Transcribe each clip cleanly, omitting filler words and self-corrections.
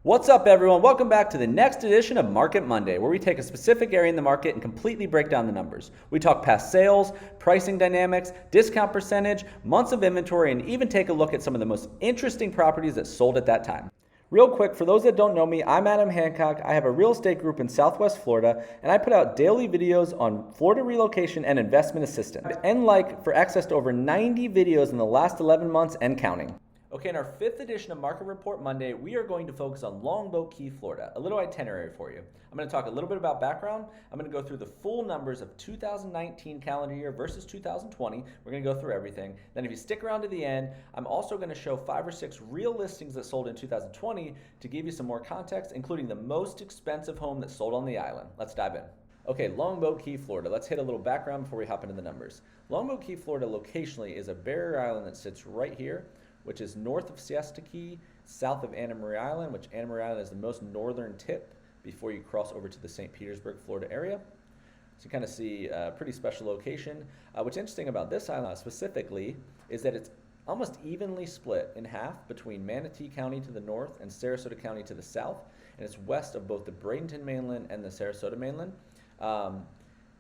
What's up, everyone? Welcome back to the next edition of Market Monday, where we take a specific area in the market and completely break down the numbers. We talk past sales, pricing dynamics, discount percentage, months of inventory, and even take a look at some of the most interesting properties that sold at that time. Real quick, for those that don't know me, I'm Adam Hancock. I have a real estate group in Southwest Florida, and I put out daily videos on Florida relocation and investment assistance, and for access to over 90 videos in the last 11 months and counting. Okay, in our fifth edition of Market Report Monday, we are going to focus on Longboat Key, Florida. A little itinerary for you. I'm going to talk a little bit about background. I'm going to go through the full numbers of 2019 calendar year versus 2020. We're going to go through everything. Then if you stick around to the end, I'm also going to show 5 or 6 real listings that sold in 2020 to give you some more context, including the most expensive home that sold on the island. Let's dive in. Okay, Longboat Key, Florida. Let's hit a little background before we hop into the numbers. Longboat Key, Florida locationally is a barrier island that sits right here, which is north of Siesta Key, south of Anna Maria Island, which Anna Maria Island is the most northern tip before you cross over to the St. Petersburg, Florida area. So you kind of see a pretty special location. What's interesting about this island specifically is that it's almost evenly split in half between Manatee County to the north and Sarasota County to the south, and it's west of both the Bradenton mainland and the Sarasota mainland.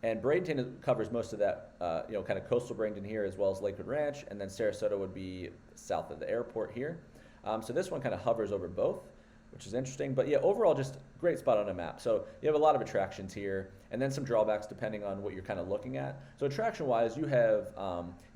And Bradenton covers most of that, kind of coastal Bradenton here, as well as Lakewood Ranch, and then Sarasota would be south of the airport here. So this one kind of hovers over both, which is interesting. But yeah, overall, just great spot on a map. So you have a lot of attractions here, and then some drawbacks depending on what you're kind of looking at. So attraction-wise, you have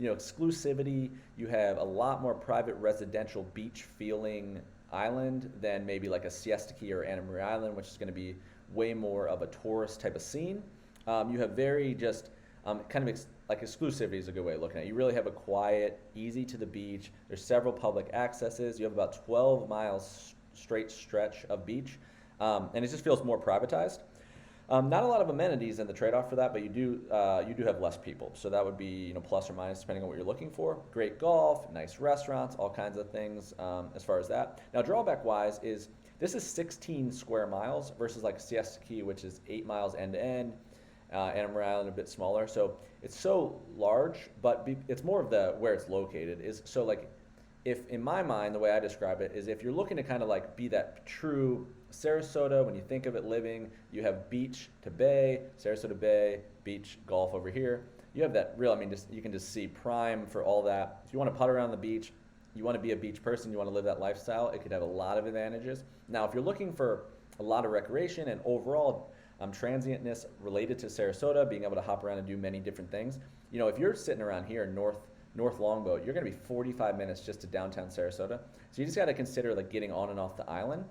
exclusivity. You have a lot more private residential beach-feeling island than maybe like a Siesta Key or Anna Maria Island, which is going to be way more of a tourist type of scene. You have very just exclusivity is a good way of looking at it. You really have a quiet, easy to the beach. There's several public accesses. You have about 12 miles straight stretch of beach, and it just feels more privatized. Not a lot of amenities in the trade-off for that, but you do have less people. So that would be plus or minus depending on what you're looking for. Great golf, nice restaurants, all kinds of things as far as that. Now drawback-wise is this is 16 square miles versus like Siesta Key, which is 8 miles end to end. Anna Maria Island a bit smaller, so it's so large, but it's more of the where it's located is so like if in my mind the way I describe it is if you're looking to kind of like be that true Sarasota when you think of it living, you have beach to bay, Sarasota Bay, beach, golf over here. You have that real, you can just see prime for all that. If you want to putt around the beach, you want to be a beach person, you want to live that lifestyle, it could have a lot of advantages. Now, if you're looking for a lot of recreation and overall transientness related to Sarasota, being able to hop around and do many different things. If you're sitting around here in North Longboat, you're going to be 45 minutes just to downtown Sarasota. So you just got to consider like getting on and off the island.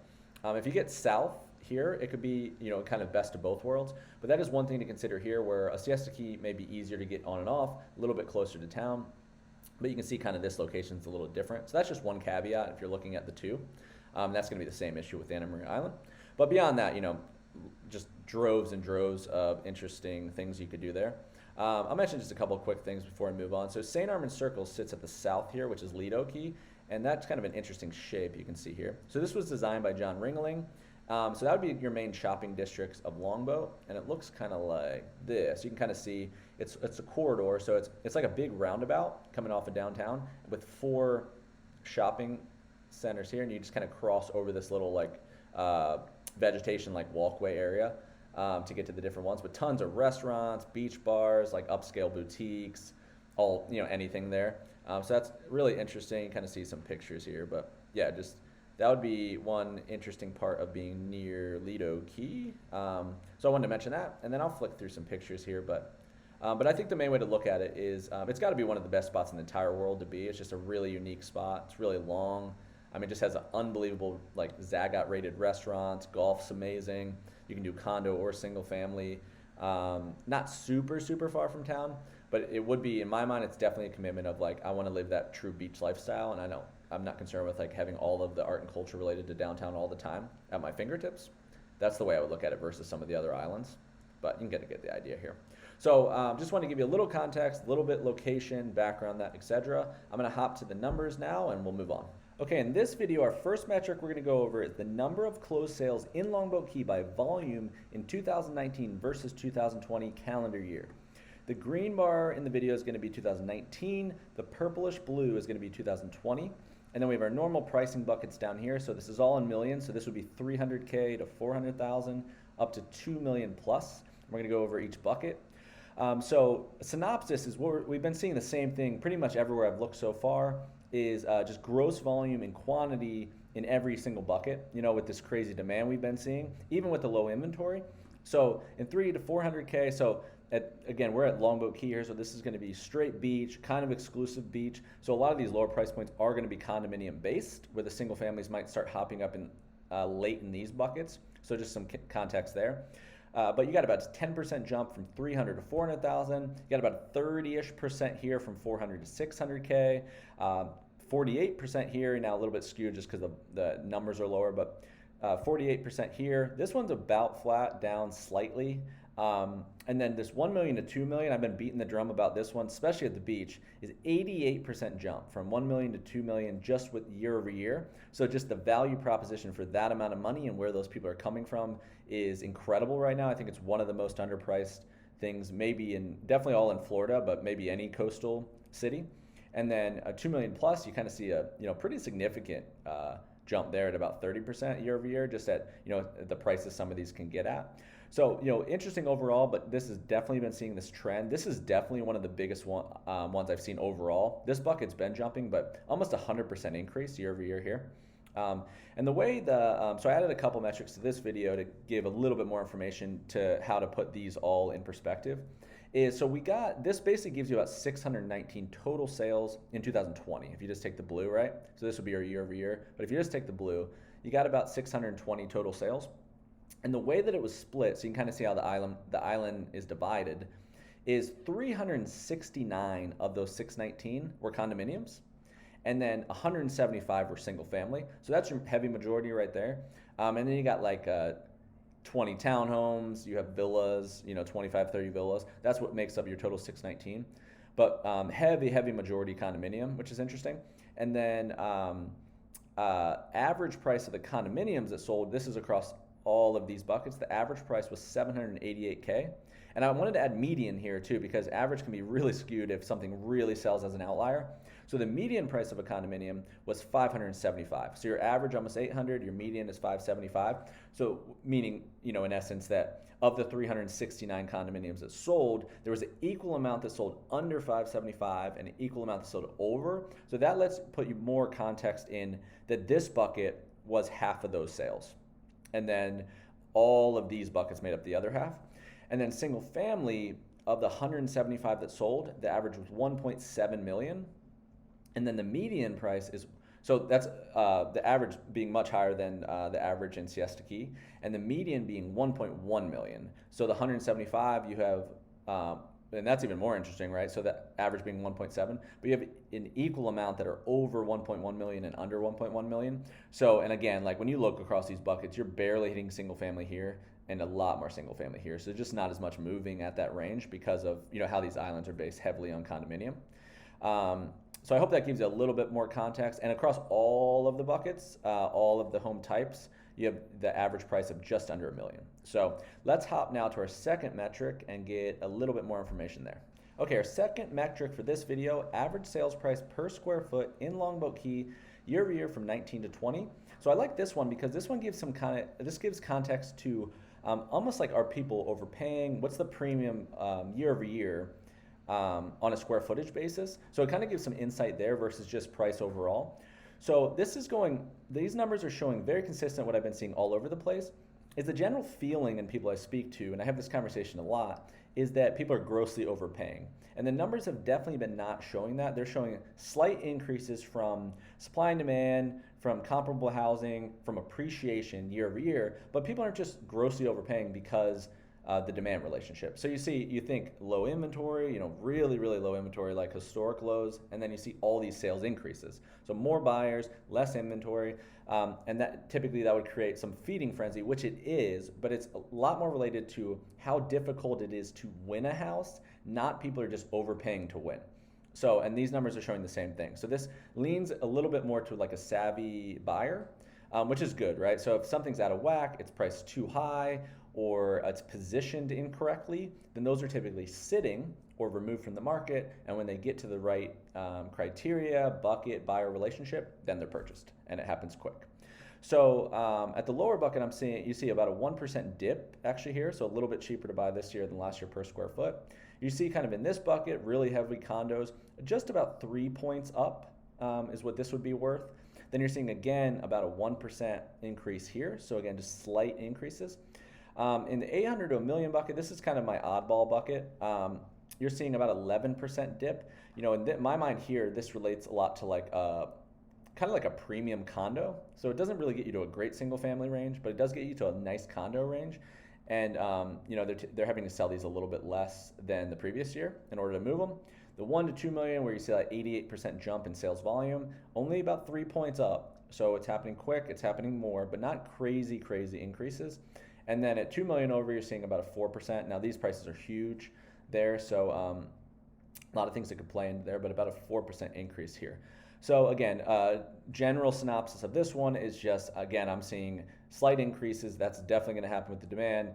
If you get south here, it could be kind of best of both worlds. But that is one thing to consider here, where a Siesta Key may be easier to get on and off, a little bit closer to town. But you can see kind of this location is a little different. So that's just one caveat if you're looking at the two. That's going to be the same issue with Anna Maria Island. But beyond that, just droves and droves of interesting things you could do there. I'll mention just a couple of quick things before I move on. So St. Armand Circle sits at the south here, which is Lido Key, and that's kind of an interesting shape you can see here. So this was designed by John Ringling. So that would be your main shopping districts of Longboat, and it looks kind of like this. You can kind of see it's a corridor, so it's like a big roundabout coming off of downtown with 4 shopping centers here, and you just kind of cross over this little vegetation like walkway area to get to the different ones, but tons of restaurants, beach bars, like upscale boutiques, all anything there. So that's really interesting. You kind of see some pictures here, but yeah, just that would be one interesting part of being near Lido Key. So I wanted to mention that, and then I'll flick through some pictures here, but I think the main way to look at it is it's got to be one of the best spots in the entire world to be. It's just a really unique spot. It's really long. It just has an unbelievable Zagat rated restaurants. Golf's amazing. You can do condo or single family. Not super far from town, but it would be, in my mind, it's definitely a commitment of I want to live that true beach lifestyle. And I know I'm not concerned with having all of the art and culture related to downtown all the time at my fingertips. That's the way I would look at it versus some of the other islands. But you can get the idea here. So just want to give you a little context, a little bit location, background, that, etc. I'm going to hop to the numbers now, and we'll move on. Okay, in this video, our first metric we're going to go over is the number of closed sales in Longboat Key by volume in 2019 versus 2020 calendar year. The green bar in the video is going to be 2019. The purplish blue is going to be 2020. And then we have our normal pricing buckets down here. So this is all in millions. So this would be 300K to 400,000 up to 2 million plus. We're going to go over each bucket. So synopsis is what we've been seeing the same thing pretty much everywhere I've looked so far is just gross volume and quantity in every single bucket, you know, with this crazy demand we've been seeing, even with the low inventory. So in 3 to 400K, so again, we're at Longboat Key here, so this is going to be straight beach, kind of exclusive beach. So a lot of these lower price points are going to be condominium based, where the single families might start hopping up in late in these buckets. So just some context there. But you got about a 10% jump from 300 to 400,000. You got about 30-ish% here from 400 to 600K. 48% here, now a little bit skewed just because the numbers are lower, but 48% here. This one's about flat, down slightly. And then this 1 million to 2 million, I've been beating the drum about this one, especially at the beach, is 88% jump from 1 million to 2 million just with year over year. So just the value proposition for that amount of money and where those people are coming from is incredible right now. I think it's one of the most underpriced things, maybe definitely all in Florida, but maybe any coastal city. And then a 2 million plus, you kind of see a pretty significant jump there at about 30% year over year, just at the prices some of these can get at. So interesting overall, but this has definitely been seeing this trend. This is definitely one of the biggest ones I've seen overall. This bucket's been jumping, but almost 100% increase year over year here. And the way so I added a couple metrics to this video to give a little bit more information to how to put these all in perspective. So this basically gives you about 619 total sales in 2020 if you just take the blue, right? So this would be your year over year, but if you just take the blue, you got about 620 total sales. And the way that it was split, so you can kind of see how the island is divided, is 369 of those 619 were condominiums, and then 175 were single family. So that's your heavy majority right there. And then you got like 20 townhomes, you have villas, 25, 30 villas. That's what makes up your total 619. But heavy majority condominium, which is interesting. And then average price of the condominiums that sold, this is across all of these buckets, the average price was 788K. And I wanted to add median here too, because average can be really skewed if something really sells as an outlier. So the median price of a condominium was 575. So your average almost 800, your median is 575. So meaning, in essence, that of the 369 condominiums that sold, there was an equal amount that sold under 575 and an equal amount that sold over. So that lets put you more context in that this bucket was half of those sales. And then all of these buckets made up the other half. And then single family, of the 175 that sold, the average was 1.7 million. And then the median price is, so that's the average being much higher than the average in Siesta Key, and the median being 1.1 million. So the 175 you have, and that's even more interesting, right? So the average being 1.7, but you have an equal amount that are over 1.1 million and under 1.1 million. So, and again, like when you look across these buckets, you're barely hitting single family here and a lot more single family here. So just not as much moving at that range because of, how these islands are based heavily on condominium. So I hope that gives you a little bit more context. And across all of the buckets, all of the home types, you have the average price of just under $1 million. So let's hop now to our second metric and get a little bit more information there. Okay, our second metric for this video, average sales price per square foot in Longboat Key year over year from 19 to 20. So I like this one because this one gives this gives context to almost like, are people overpaying? What's the premium year over year on a square footage basis? So it kind of gives some insight there versus just price overall. So these numbers are showing very consistent what I've been seeing all over the place, is the general feeling in people I speak to, and I have this conversation a lot, is that people are grossly overpaying. And the numbers have definitely been not showing that. They're showing slight increases from supply and demand, from comparable housing, from appreciation year over year, but people aren't just grossly overpaying because the demand relationship. So you think low inventory, really low inventory, like historic lows, and then you see all these sales increases. So more buyers, less inventory, and that typically that would create some feeding frenzy, which it is, but it's a lot more related to how difficult it is to win a house, not people are just overpaying to win. So, and these numbers are showing the same thing. So this leans a little bit more to like a savvy buyer, which is good, right? So if something's out of whack, it's priced too high, or it's positioned incorrectly, then those are typically sitting or removed from the market, and when they get to the right criteria, bucket, buyer relationship, then they're purchased, and it happens quick. So at the lower bucket, you see about a 1% dip actually here, so a little bit cheaper to buy this year than last year per square foot. You see kind of in this bucket, really heavy condos, just about 3 points up is what this would be worth. Then you're seeing again about a 1% increase here, so again, just slight increases. In the 800 to a million bucket, this is kind of my oddball bucket. You're seeing about 11% dip. You know, in my mind here, this relates a lot to like kind of like a premium condo. So it doesn't really get you to a great single family range, but it does get you to a nice condo range. And you know, they're having to sell these a little bit less than the previous year in order to move them. The 1 to 2 million, where you see that 88% jump in sales volume, only about 3 points up. So it's happening quick, it's happening more, but not crazy increases. And then at 2 million over, you're seeing about a 4%. Now these prices are huge there, so a lot of things that could play into there, but about a 4% increase here. So again, general synopsis of this one is just, again, I'm seeing slight increases. That's definitely going to happen with the demand.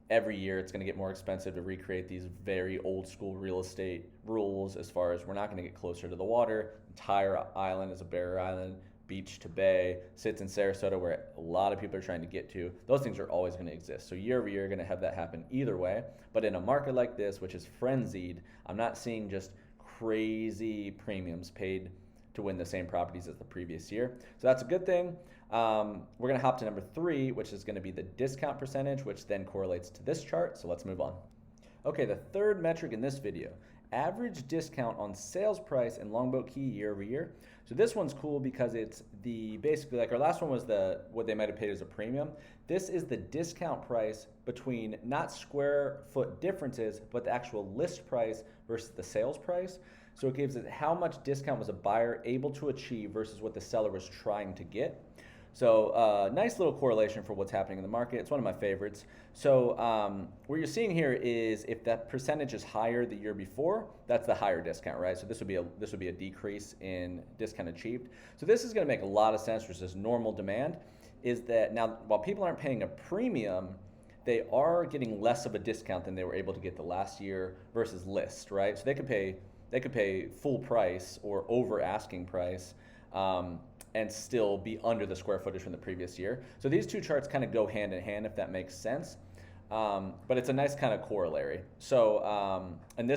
Every year it's going to get more expensive to recreate these very old school real estate rules, as far as we're not going to get closer to the water. Entire island is a barrier island, beach to bay, sits in Sarasota, where a lot of people are trying to get to. Those things are always going to exist. So year over year, you're going to have that happen either way. But in a market like this, which is frenzied, I'm not seeing just crazy premiums paid to win the same properties as the previous year. So that's a good thing. We're going to hop to number 3, which is going to be the discount percentage, which then correlates to this chart. So let's move on. Okay, the third metric in this video, average discount on sales price in Longboat Key year over year. So this one's cool because it's basically like our last one was what they might have paid as a premium. This is the discount price between not square foot differences, but the actual list price versus the sales price. So it gives it how much discount was a buyer able to achieve versus what the seller was trying to get. So nice little correlation for what's happening in the market. It's one of my favorites. So what you're seeing here is if that percentage is higher the year before, that's the higher discount, right? So this would be a decrease in discount achieved. So this is going to make a lot of sense versus normal demand. Is that now while people aren't paying a premium, they are getting less of a discount than they were able to get the last year versus list, right? So they could pay full price or over asking price. And still be under the square footage from the previous year. So these two charts kind of go hand in hand, if that makes sense. But it's a nice kind of corollary. So, and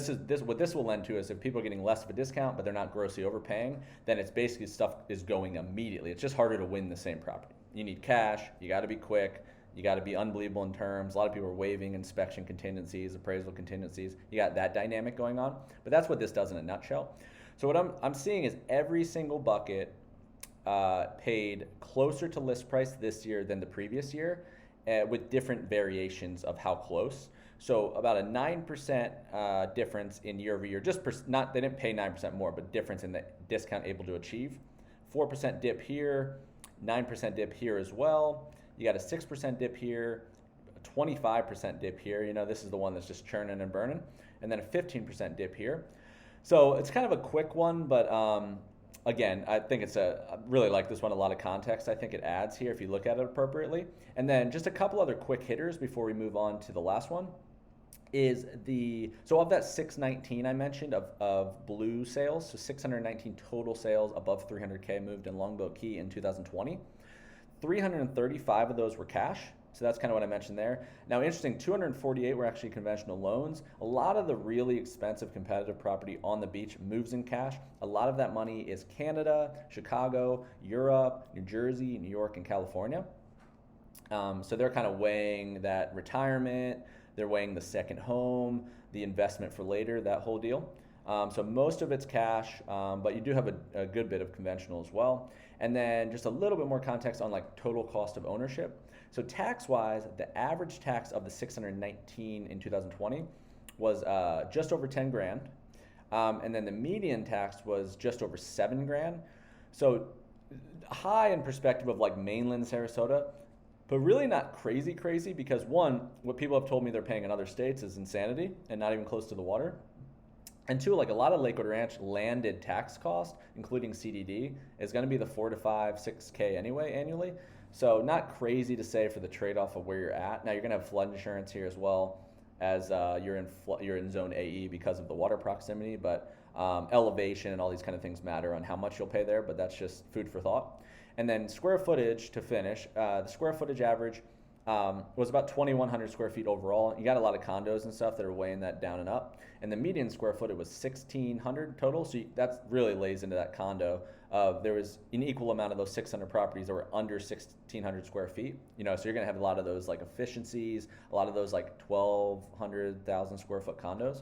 what this will lend to is if people are getting less of a discount, but they're not grossly overpaying, then it's basically stuff is going immediately. It's just harder to win the same property. You need cash, you got to be quick, you got to be unbelievable in terms. A lot of people are waiving inspection contingencies, appraisal contingencies. You got that dynamic going on. But that's what this does in a nutshell. So what I'm seeing is every single bucket paid closer to list price this year than the previous year, with different variations of how close. So about a 9% difference in year over year, they didn't pay 9% more, but difference in the discount able to achieve. 4% dip here, 9% dip here as well. You got a 6% dip here, a 25% dip here. You know, this is the one that's just churning and burning. And then a 15% dip here. So it's kind of a quick one, but again, I think I really like this one, a lot of context I think it adds here if you look at it appropriately. And then just a couple other quick hitters before we move on to the last one is so of that 619 I mentioned of blue sales, so 619 total sales above 300K moved in Longboat Key in 2020. 335 of those were cash. So that's kind of what I mentioned there. Now, interesting, 248 were actually conventional loans. A lot of the really expensive competitive property on the beach moves in cash. A lot of that money is Canada, Chicago, Europe, New Jersey, New York, and California. So they're kind of weighing that retirement, they're weighing the second home, the investment for later, that whole deal. So most of it's cash, but you do have a good bit of conventional as well. And then just a little bit more context on like total cost of ownership. So tax-wise, the average tax of the 619 in 2020 was just over 10 grand. And then the median tax was just over 7 grand. So high in perspective of like mainland Sarasota, but really not crazy because one, what people have told me they're paying in other states is insanity and not even close to the water. And two, like a lot of Lakewood Ranch landed tax cost, including CDD, is going to be the 4 to 5, 6K anyway annually. So not crazy to say for the trade-off of where you're at. Now you're going to have flood insurance here as well. as you're in zone AE because of the water proximity, but elevation and all these kind of things matter on how much you'll pay there, but that's just food for thought. And then square footage to finish, the square footage average was about 2,100 square feet overall. You got a lot of condos and stuff that are weighing that down and up. And the median square footage was 1,600 total. So that really lays into that condo. There was an equal amount of those 600 properties that were under 1,600 square feet. So you're going to have a lot of those like efficiencies, a lot of those like 1,200, 1,000 square foot condos.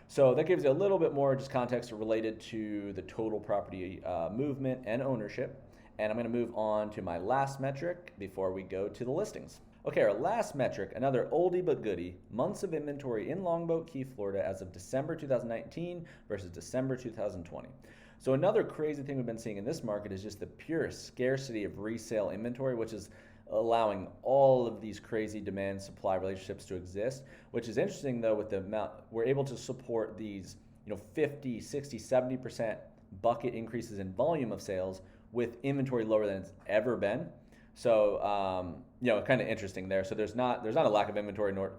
So that gives you a little bit more just context related to the total property movement and ownership. And I'm going to move on to my last metric before we go to the listings. Okay, our last metric, another oldie but goodie, months of inventory in Longboat Key, Florida as of December 2019 versus December 2020. So another crazy thing we've been seeing in this market is just the pure scarcity of resale inventory, which is allowing all of these crazy demand supply relationships to exist, which is interesting though with the amount we're able to support these 50, 60, 70% bucket increases in volume of sales with inventory lower than it's ever been. So, kind of interesting there. So there's not a lack of inventory nor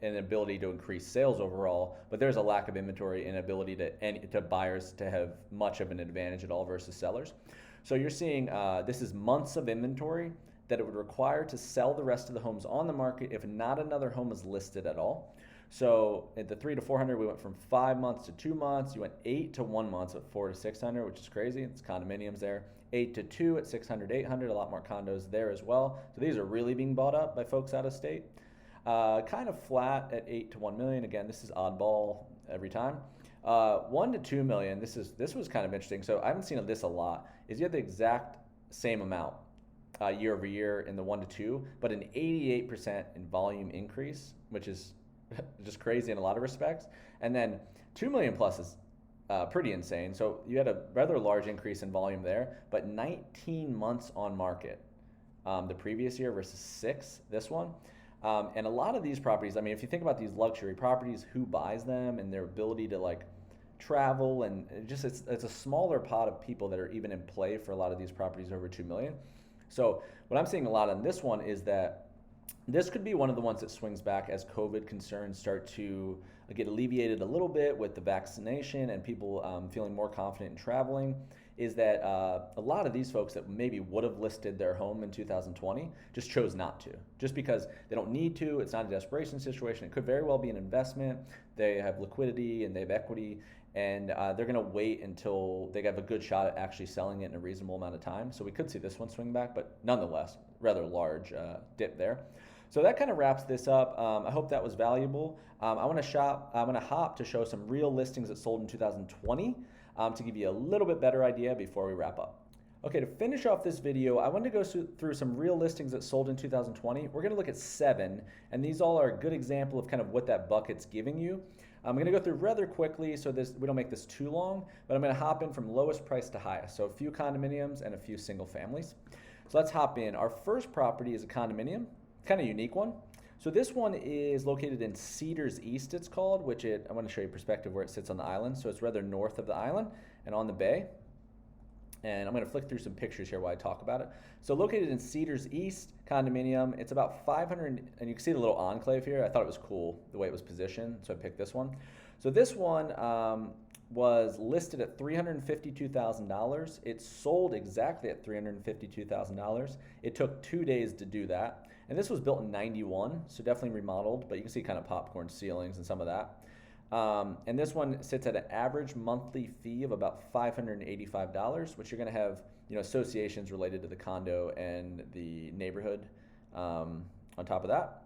an ability to increase sales overall, but there's a lack of inventory and ability to buyers to have much of an advantage at all versus sellers. So you're seeing this is months of inventory that it would require to sell the rest of the homes on the market if not another home is listed at all. So at the 300 to 400, we went from 5 months to 2 months. You went 8 to 1 month at 400 to 600, which is crazy. It's condominiums there. 8 to 2 at 600, 800, a lot more condos there as well. So these are really being bought up by folks out of state. Kind of flat at 8 to 1 million. Again, this is oddball every time. 1 to 2 million. This was kind of interesting. So I haven't seen this a lot. Is you have the exact same amount year over year in the 1 to 2, but an 88% in volume increase, which is just crazy in a lot of respects. And then 2 million plus is pretty insane. So you had a rather large increase in volume there, but 19 months on market the previous year versus 6 this one. And a lot of these properties, I mean, if you think about these luxury properties, who buys them and their ability to like travel and it's a smaller pot of people that are even in play for a lot of these properties over 2 million. So what I'm seeing a lot on this one is that this could be one of the ones that swings back as COVID concerns start to get alleviated a little bit with the vaccination and people feeling more confident in traveling, is that a lot of these folks that maybe would have listed their home in 2020 just chose not to, just because they don't need to. It's not a desperation situation. It could very well be an investment. They have liquidity and they have equity, and they're going to wait until they have a good shot at actually selling it in a reasonable amount of time. So we could see this one swing back, but nonetheless, rather large dip there. So that kind of wraps this up. I hope that was valuable. I want to hop to show some real listings that sold in 2020 to give you a little bit better idea before we wrap up. Okay, to finish off this video, I wanted to go through some real listings that sold in 2020. We're going to look at 7, and these all are a good example of kind of what that bucket's giving you. I'm going to go through rather quickly so we don't make this too long, but I'm going to hop in from lowest price to highest. So a few condominiums and a few single families. So let's hop in. Our first property is a condominium, kind of unique one. So this one is located in Cedars East, it's called, I want to show you perspective where it sits on the island. So it's rather north of the island and on the bay. And I'm going to flick through some pictures here while I talk about it. So located in Cedars East condominium, it's about 500, and you can see the little enclave here. I thought it was cool the way it was positioned, so I picked this one. So this one was listed at $352,000. It sold exactly at $352,000. It took 2 days to do that. And this was built in 91, so definitely remodeled, but you can see kind of popcorn ceilings and some of that. And this one sits at an average monthly fee of about $585, which you're going to have associations related to the condo and the neighborhood on top of that.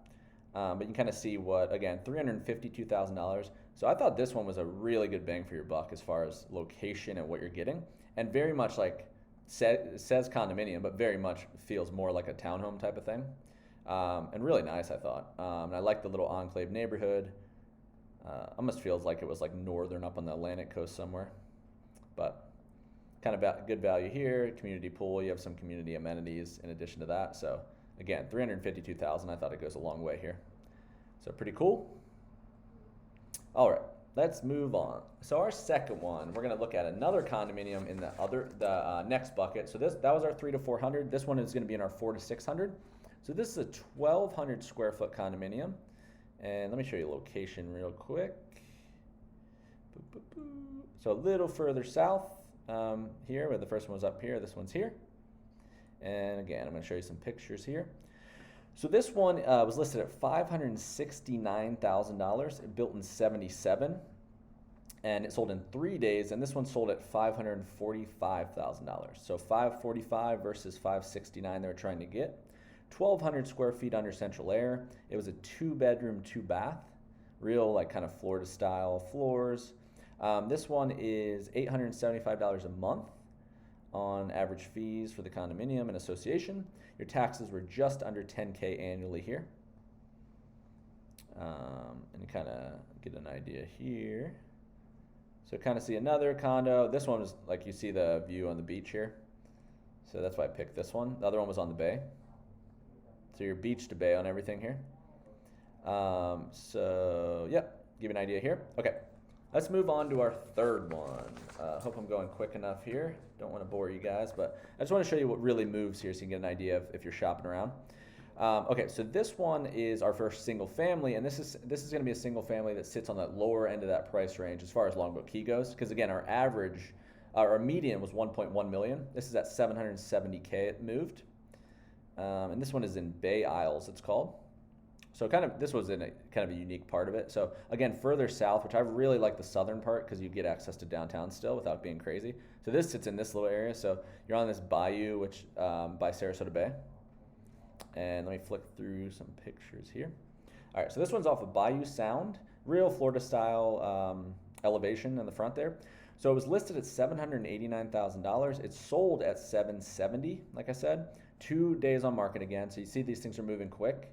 But you can kind of see again, $352,000. So I thought this one was a really good bang for your buck as far as location and what you're getting. And very much like says condominium, but very much feels more like a townhome type of thing. And really nice, I thought. And I like the little enclave neighborhood. Almost feels like it was like northern up on the Atlantic coast somewhere. But kind of good value here. Community pool, you have some community amenities in addition to that. So again, $352,000, I thought it goes a long way here. So pretty cool. All right, let's move on. So our second one, we're going to look at another condominium in the next bucket. So that was our 300 to 400. This one is going to be in our 400 to 600. So this is a 1,200 square foot condominium, And let me show you location real quick. Boop, boop, boop. So a little further south here, where the first one was up here, this one's here. And again, I'm going to show you some pictures here. So this one was listed at $569,000, built in '77, and it sold in 3 days. And this one sold at $545,000. So $545 versus $569 they were trying to get. 1,200 square feet under central air. It was a 2-bedroom, 2-bath, real like kind of Florida style floors. This one is $875 a month on average fees for the condominium and association. Your taxes were just under $10K annually here. And you kind of get an idea here. So kind of see another condo. This one was like you see the view on the beach here. So that's why I picked this one. The other one was on the bay. So you're beach to bay on everything here. So yep, give you an idea here. Okay, let's move on to our third one. Hope I'm going quick enough here. Don't want to bore you guys, but I just want to show you what really moves here so you can get an idea of if you're shopping around. Okay, so this one is our first single family, and this is going to be a single family that sits on the lower end of that price range as far as Longboat Key goes. Because again, our average, our median was 1.1 million. This is at 770K. It moved. And this one is in Bay Isles, it's called. So this was in a kind of a unique part of it. So again, further south, which I really like the southern part because you get access to downtown still without being crazy. So this sits in this little area. So you're on this bayou, which by Sarasota Bay. And let me flick through some pictures here. All right, so this one's off of Bayou Sound, real Florida style elevation in the front there. So it was listed at $789,000. It sold at $770,000, like I said. 2 days on market again, so you see these things are moving quick.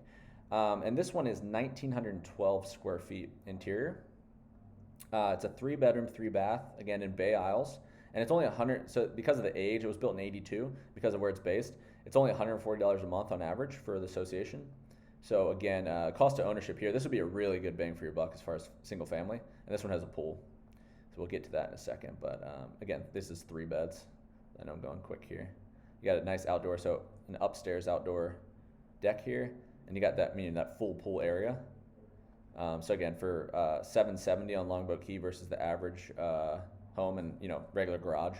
And this one is 1,912 square feet interior. It's a 3-bedroom, 3-bath, again in Bay Isles. And it's only 100, so because of the age, it was built in '82, because of where it's based, it's only $140 a month on average for the association. So again, cost of ownership here, this would be a really good bang for your buck as far as single family. And this one has a pool. So we'll get to that in a second. But again, this is 3 beds. I know I'm going quick here. You got a nice outdoor, so an upstairs outdoor deck here, and you got that, meaning that full pool area. So again, for $770 on Longboat Key versus the average home and regular garage.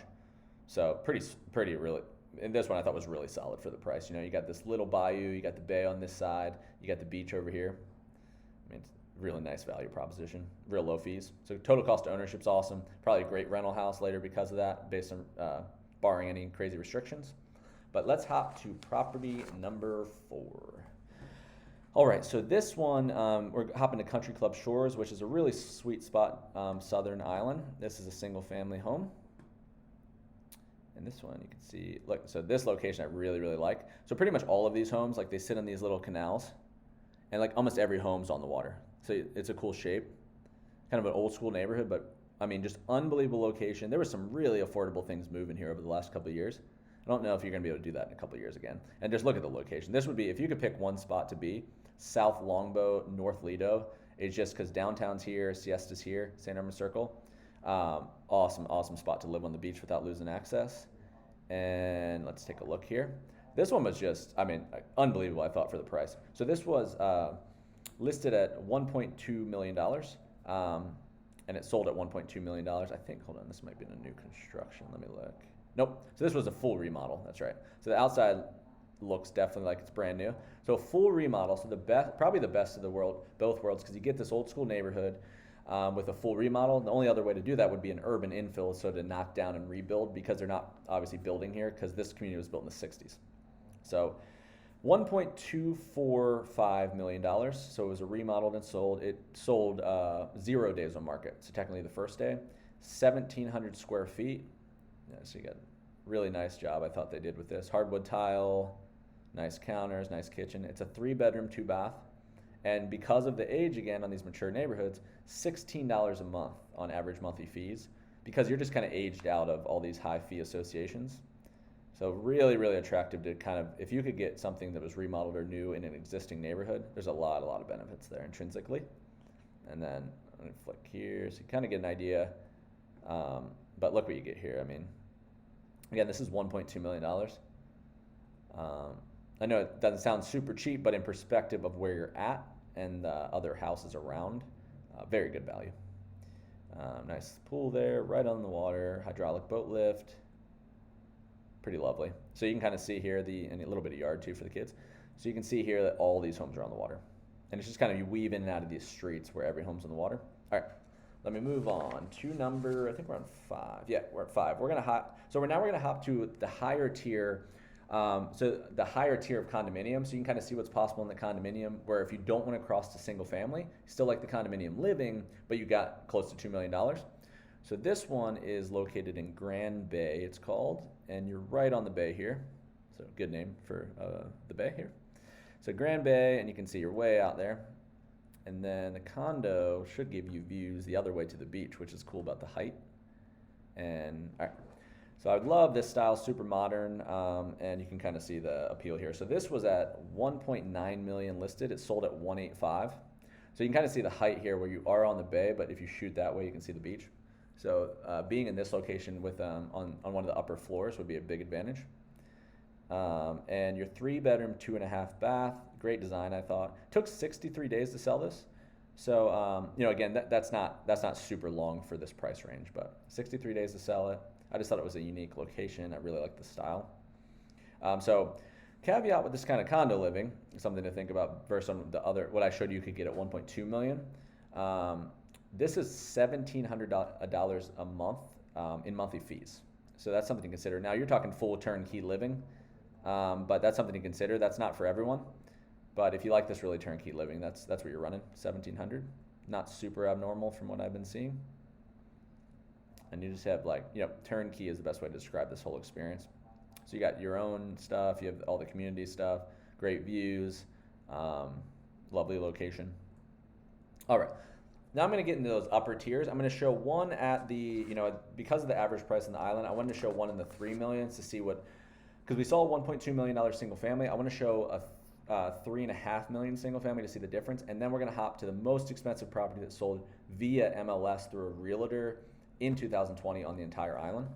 So pretty really. And this one I thought was really solid for the price. You got this little bayou, you got the bay on this side, you got the beach over here. I mean, it's a really nice value proposition, real low fees. So total cost of ownership's awesome. Probably a great rental house later because of that, based on barring any crazy restrictions. But let's hop to property number 4. All right, so this one, we're hopping to Country Club Shores, which is a really sweet spot, Southern Island. This is a single family home. And this one, you can see, look, so this location I really, really like. So pretty much all of these homes, like they sit on these little canals, and like almost every home's on the water. So it's a cool shape, kind of an old school neighborhood, but I mean, just unbelievable location. There were some really affordable things moving here over the last couple of years. I don't know if you're going to be able to do that in a couple of years again. And just look at the location. This would be, if you could pick one spot to be, South Longboat, North Lido. It's just because downtown's here, Siesta's here, St. Irma Circle. Awesome spot to live on the beach without losing access. And let's take a look here. This one was just, I mean, unbelievable, I thought, for the price. So this was listed at $1.2 million, and it sold at $1.2 million. I think, hold on, this might be in a new construction. Let me look. Nope. So this was a full remodel. That's right. So the outside looks definitely like it's brand new. So a full remodel. So the best, probably the best of the world, both worlds, because you get this old school neighborhood with a full remodel. The only other way to do that would be an urban infill, so to knock down and rebuild, because they're not obviously building here, because this community was built in the '60s. So $1.245 million. So it was a remodeled and sold. It sold 0 days on market. So technically the first day, 1,700 square feet. Yeah, so you got a really nice job I thought they did with this. Hardwood tile, nice counters, nice kitchen. It's a 3-bedroom, 2-bath. And because of the age, again, on these mature neighborhoods, $16 a month on average monthly fees, because you're just kind of aged out of all these high fee associations. So really, really attractive to kind of, if you could get something that was remodeled or new in an existing neighborhood, there's a lot of benefits there intrinsically. And then I'm going to flick here so you kind of get an idea. But look what you get here. I mean, again, this is $1.2 million. I know it doesn't sound super cheap, but in perspective of where you're at and the other houses around. Very good value. Nice pool there, right on the water, hydraulic boat lift. Pretty lovely. So you can kind of see here and a little bit of yard too for the kids. So you can see here that all these homes are on the water. And it's just kind of you weave in and out of these streets where every home's on the water. All right, let me move on to number, I think we're on 5. Yeah, we're at 5. We're now gonna hop to the higher tier. So the higher tier of condominium, so you can kind of see what's possible in the condominium, where if you don't want to cross to single family, you still like the condominium living, but you got close to $2 million. So this one is located in Grand Bay, it's called, and you're right on the bay here. So good name for the bay here. So Grand Bay, and you can see you're way out there. And then the condo should give you views the other way to the beach, which is cool about the height. And all right. So I would love this style, super modern, and you can kind of see the appeal here. So this was at 1.9 million listed. It sold at 185. So you can kind of see the height here where you are on the bay, but if you shoot that way, you can see the beach. So being in this location with on one of the upper floors would be a big advantage. And your 3-bedroom, 2.5 bath, great design, I thought. Took 63 days to sell this. So again, that's not super long for this price range, but 63 days to sell it. I just thought it was a unique location. I really like the style. So caveat with this kind of condo living, something to think about versus on the other, what I showed you could get at 1.2 million. This is $1,700 a month in monthly fees. So that's something to consider. Now you're talking full turnkey living, but that's something to consider. That's not for everyone. But if you like this really turnkey living, that's what you're running, $1,700. Not super abnormal from what I've been seeing. And you just have turnkey is the best way to describe this whole experience. So you got your own stuff, you have all the community stuff, great views, lovely location. All right, now I'm gonna get into those upper tiers. I'm gonna show one at the, because of the average price on the island, I wanted to show one in the 3 millions to see because we saw a $1.2 million single family. I wanna show a 3.5 million single family to see the difference. And then we're gonna hop to the most expensive property that sold via MLS through a realtor in 2020 on the entire island.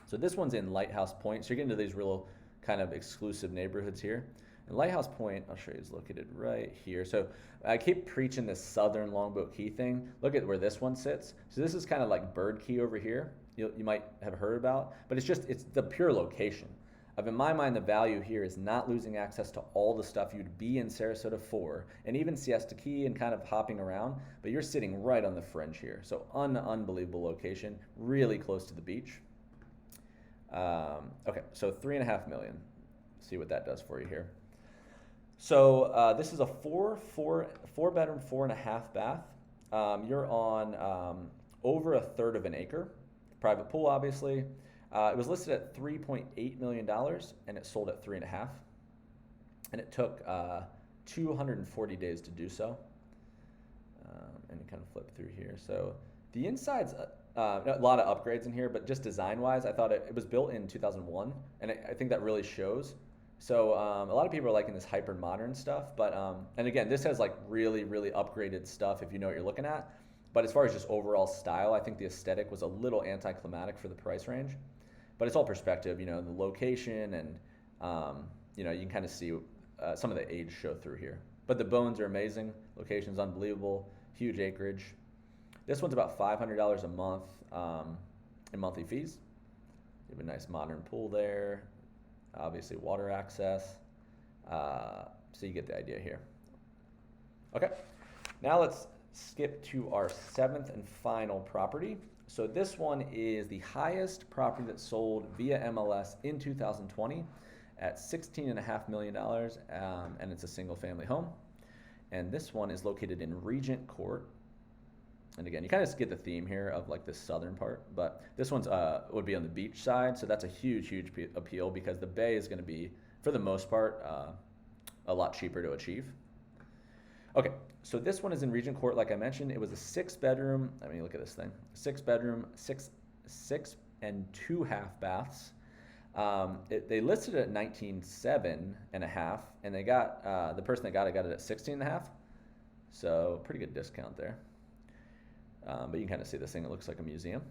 So this one's in Lighthouse Point. So you're getting to these real kind of exclusive neighborhoods here. And Lighthouse Point, I'll show you, is located right here. So I keep preaching this southern Longboat Key thing. Look at where this one sits. So this is kind of like Bird Key over here. You might have heard about, but it's the pure location. In my mind, the value here is not losing access to all the stuff you'd be in Sarasota for, and even Siesta Key and kind of hopping around, but you're sitting right on the fringe here. So unbelievable location, really close to the beach. Okay, so 3.5 million. See what that does for you here. So this is a four bedroom, 4.5 bath. You're on over a third of an acre. Private pool, obviously. It was listed at $3.8 million and it sold at 3.5. And it took 240 days to do so. And kind of flip through here. So the inside's a lot of upgrades in here, but just design-wise, I thought it was built in 2001, and I think that really shows. So a lot of people are liking this hyper-modern stuff, but and again, this has like really, really upgraded stuff if you know what you're looking at. But as far as just overall style, I think the aesthetic was a little anticlimactic for the price range. But it's all perspective, the location, and you can kind of see some of the age show through here. But the bones are amazing, location's unbelievable, huge acreage. This one's about $500 a month in monthly fees. You have a nice modern pool there, obviously water access. So you get the idea here. Okay, now let's skip to our 7th and final property. So this one is the highest property that sold via MLS in 2020 at $16.5 million, and it's a single family home. And this one is located in Regent Court. And again, you kind of get the theme here of like this southern part, but this one's would be on the beach side. So that's a huge, huge appeal because the bay is going to be, for the most part, a lot cheaper to achieve. Okay, so this one is in Regent Court, like I mentioned. It was a 6-bedroom, I mean, look at this thing. 6-bedroom, six and 2.5 baths. They listed it at 19.7.5, and they got, the person that got it at 16.5. So pretty good discount there. But you can kind of see this thing, it looks like a museum.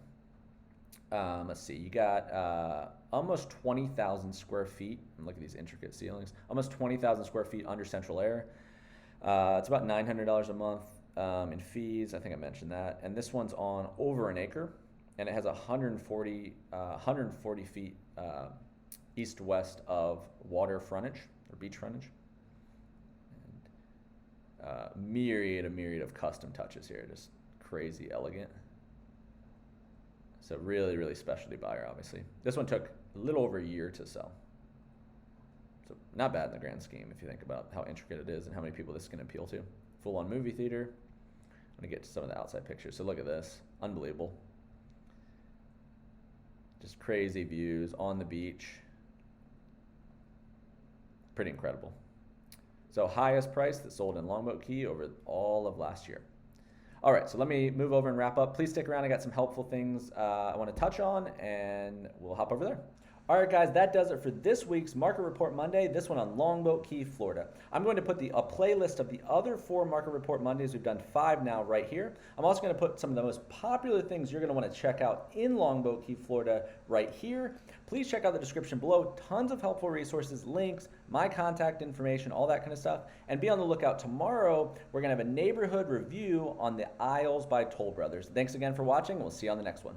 Let's see, you got almost 20,000 square feet, and look at these intricate ceilings, almost 20,000 square feet under central air. It's about $900 a month in fees. I think I mentioned that. And this one's on over an acre, and it has 140 feet east-west of water frontage or beach frontage. And myriad of custom touches here, just crazy elegant. So really, really specialty buyer, obviously. This one took a little over a year to sell. So not bad in the grand scheme if you think about how intricate it is and how many people this can appeal to. Full-on movie theater. I'm gonna get to some of the outside pictures. So look at this, unbelievable. Just crazy views on the beach. Pretty incredible. So highest price that sold in Longboat Key over all of last year. All right, so let me move over and wrap up. Please stick around. I got some helpful things I want to touch on, and we'll hop over there. All right, guys, that does it for this week's Market Report Monday, this one on Longboat Key, Florida. I'm going to put a playlist of the other 4 Market Report Mondays. We've done 5 now right here. I'm also going to put some of the most popular things you're going to want to check out in Longboat Key, Florida right here. Please check out the description below. Tons of helpful resources, links, my contact information, all that kind of stuff. And be on the lookout tomorrow. We're going to have a neighborhood review on the Isles by Toll Brothers. Thanks again for watching, and we'll see you on the next one.